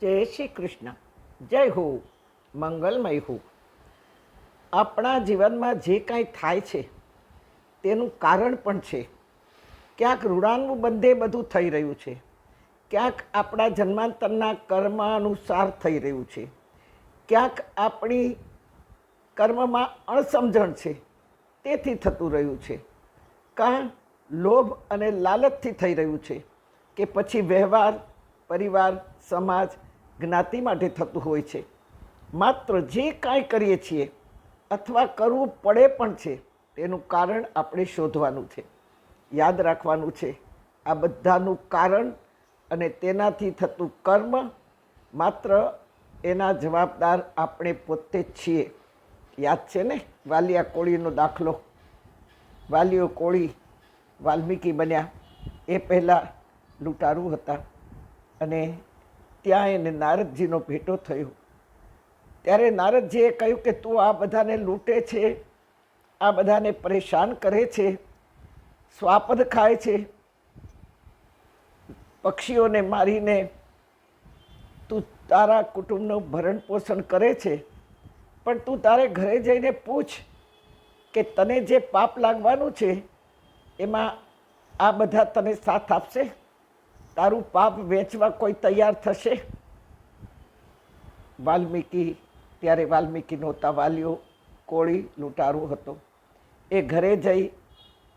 જય શ્રી કૃષ્ણ. જય હો, મંગલમય હો. આપણા જીવનમાં જે કાંઈ થાય છે તેનું કારણ પણ છે. ક્યાંક ઋણાનું બંધે બધું થઈ રહ્યું છે, ક્યાંક આપણા જન્માંતરના કર્મ અનુસાર થઈ રહ્યું છે, ક્યાંક આપણી કર્મમાં અણસમજણ છે તેથી થતું રહ્યું છે, કાં લોભ અને લાલચથી થઈ રહ્યું છે કે પછી વ્યવહાર, પરિવાર, સમાજ, જ્ઞાતિ માટે થતું હોય છે. માત્ર જે કાંઈ કરીએ છીએ અથવા કરવું પડે પણ છે તેનું કારણ આપણે શોધવાનું છે, યાદ રાખવાનું છે. આ બધાનું કારણ અને તેનાથી થતું કર્મ માત્ર એના જવાબદાર આપણે પોતે જ છીએ. યાદ છે ને વાલિયા કોળીનો દાખલો? વાલીઓ કોળી વાલ્મીકી બન્યા એ પહેલાં લૂંટારૂ હતા અને ત્યાં એને નારદજીનો ભેટો થયો. ત્યારે નારદજીએ કહ્યું કે તું આ બધાને લૂંટે છે, આ બધાને પરેશાન કરે છે, સ્વાપદ ખાય છે, પક્ષીઓને મારીને તું તારા કુટુંબનું ભરણ પોષણ કરે છે, પણ તું તારે ઘરે જઈને પૂછ કે તને જે પાપ લાગવાનું છે એમાં આ બધા તને સાથ આપશે? તારું પાપ વેચવા કોઈ તૈયાર થશે? વાલ્મીકી, ત્યારે વાલ્મીકી નહોતા, વાલીઓ કોળી લૂંટારૂ હતો. એ ઘરે જઈ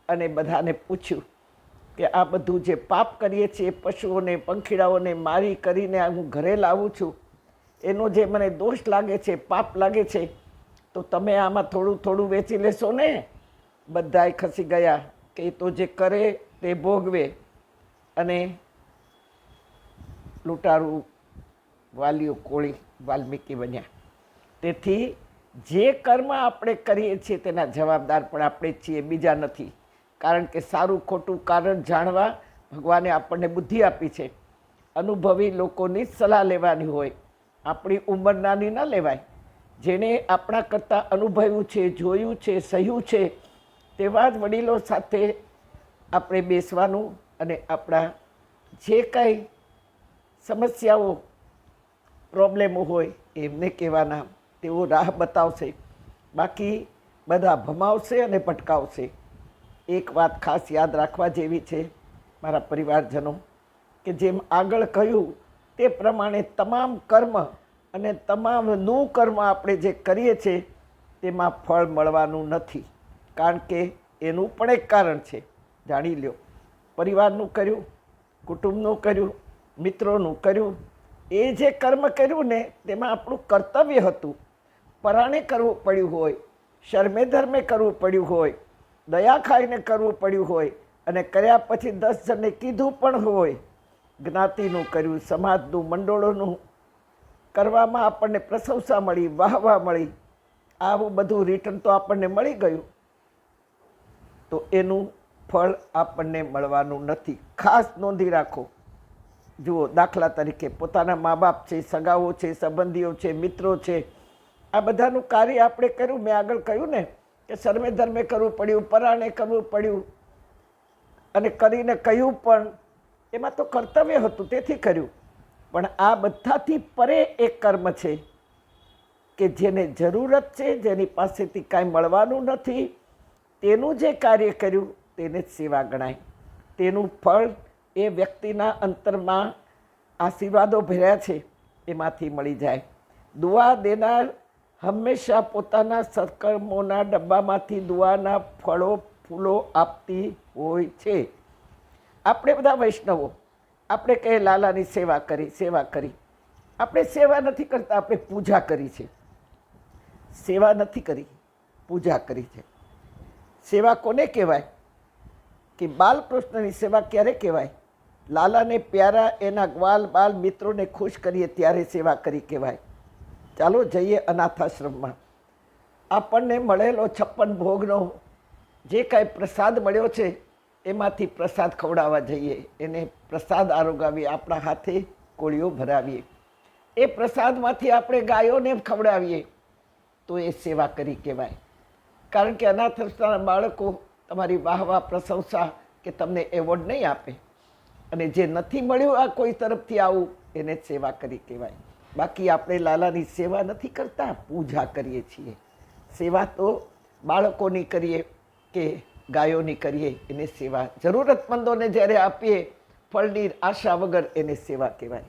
અને બધાને પૂછ્યું કે આ બધું જે પાપ કરીએ છીએ, પશુઓને પંખીડાઓને મારી કરીને હું ઘરે લાવું છું, એનો જે મને દોષ લાગે છે, પાપ લાગે છે, તો તમે આમાં થોડું થોડું વેચી લેશો ને? બધાએ ખસી ગયા કે એ તો જે કરે તે ભોગવે. અને લૂંટારૂ વાલીઓ કોળી વાલ્મીકી બન્યા. તેથી જે કર્મ આપણે કરીએ છીએ તેના જવાબદાર પણ આપણે જ છીએ, બીજા નથી. કારણ કે સારું ખોટું કારણ જાણવા ભગવાને આપણને બુદ્ધિ આપી છે. અનુભવી લોકોની જ સલાહ લેવાની હોય, આપણી ઉંમર નાની ન લેવાય. જેણે આપણા કરતાં અનુભવ્યું છે, જોયું છે, સહ્યું છે તેવા જ વડીલો સાથે આપણે બેસવાનું અને આપણા જે કાંઈ સમસ્યાઓ, પ્રોબ્લેમો હોય એમને કહેવાના. તેઓ રાહ બતાવશે, બાકી બધા ભમાવશે અને ભટકાવશે. એક વાત ખાસ યાદ રાખવા જેવી છે મારા પરિવારજનો, કે જેમ આગળ કહ્યું તે પ્રમાણે તમામ કર્મ અને તમામનું કર્મ આપણે જે કરીએ છીએ તેમાં ફળ મળવાનું નથી. કારણ કે એનું પણ એક કારણ છે, જાણી લ્યો. પરિવારનું કર્યું, કુટુંબનું કર્યું, મિત્રોનું કર્યું, એ જે કર્મ કર્યું ને તેમાં આપણું કર્તવ્ય હતું. પરાણે કરવું પડ્યું હોય, શરમે ધર્મે કરવું પડ્યું હોય, દયા ખાઈને કરવું પડ્યું હોય, અને કર્યા પછી 10 જણને કીધું પણ હોય. જ્ઞાતિનું કર્યું, સમાજનું, મંડળોનું કરવામાં આપણને પ્રશંસા મળી, વાહવા મળી, આવું બધું રિટર્ન તો આપણને મળી ગયું, તો એનું ફળ આપણને મળવાનું નથી. ખાસ નોંધી રાખો. જુઓ, દાખલા તરીકે પોતાના મા બાપ છે, સગાઓ છે, સંબંધીઓ છે, મિત્રો છે, આ બધાનું કાર્ય આપણે કર્યું. મેં આગળ કહ્યું ને કે શરમે ધર્મે કરવું પડ્યું, પરાણે કરવું પડ્યું, અને કરીને કહ્યું પણ એમાં તો કર્તવ્ય હતું તેથી કર્યું. પણ આ બધાથી પરે એક કર્મ છે કે જેને જરૂરત છે, જેની પાસેથી કાંઈ મળવાનું નથી, તેનું જે કાર્ય કર્યું તેને જ સેવા ગણાય. તેનું ફળ એ વ્યક્તિના અંતરમાં આશીર્વાદો ભર્યા છે એમાંથી મળી જાય. દુઆ દેનાર હંમેશા પોતાના સત્કર્મોના ડબ્બામાંથી દુઆના ફળો ફૂલો આપતી હોય છે. આપણે બધા વૈષ્ણવો, આપણે કહે લાલાની સેવા કરી, સેવા કરી. આપણે સેવા નથી કરતા, આપણે પૂજા કરી છે. સેવા નથી કરી, પૂજા કરી છે. સેવા કોને કહેવાય? કે બાલકૃષ્ણની સેવા ક્યારે કહેવાય? લાલાને પ્યારા, એના ગ્વાલ બાલ મિત્રોને ખુશ કરીએ ત્યારે સેવા કરી કહેવાય. ચાલો જઈએ અનાથાશ્રમમાં. આપણને મળેલો 56 ભોગનો જે કાંઈ પ્રસાદ મળ્યો છે એમાંથી પ્રસાદ ખવડાવવા જઈએ, એને પ્રસાદ આરોગાવીએ, આપણા હાથે કોળીઓ ભરાવીએ. એ પ્રસાદમાંથી આપણે ગાયોને ખવડાવીએ તો એ સેવા કરી કહેવાય. કારણ કે અનાથાશ્રમના બાળકો તમારી વાહવા, પ્રશંસા કે તમને એવોર્ડ નહીં આપે. અને જે નથી મળ્યું આ કોઈ તરફથી આવું, એને જ સેવા કરી કહેવાય. બાકી આપણે લાલાની સેવા નથી કરતા, પૂજા કરીએ છીએ. સેવા તો બાળકોની કરીએ કે ગાયોની કરીએ, એને સેવા. જરૂરતમંદોને જ્યારે આપીએ ફળની આશા વગર, એને સેવા કહેવાય.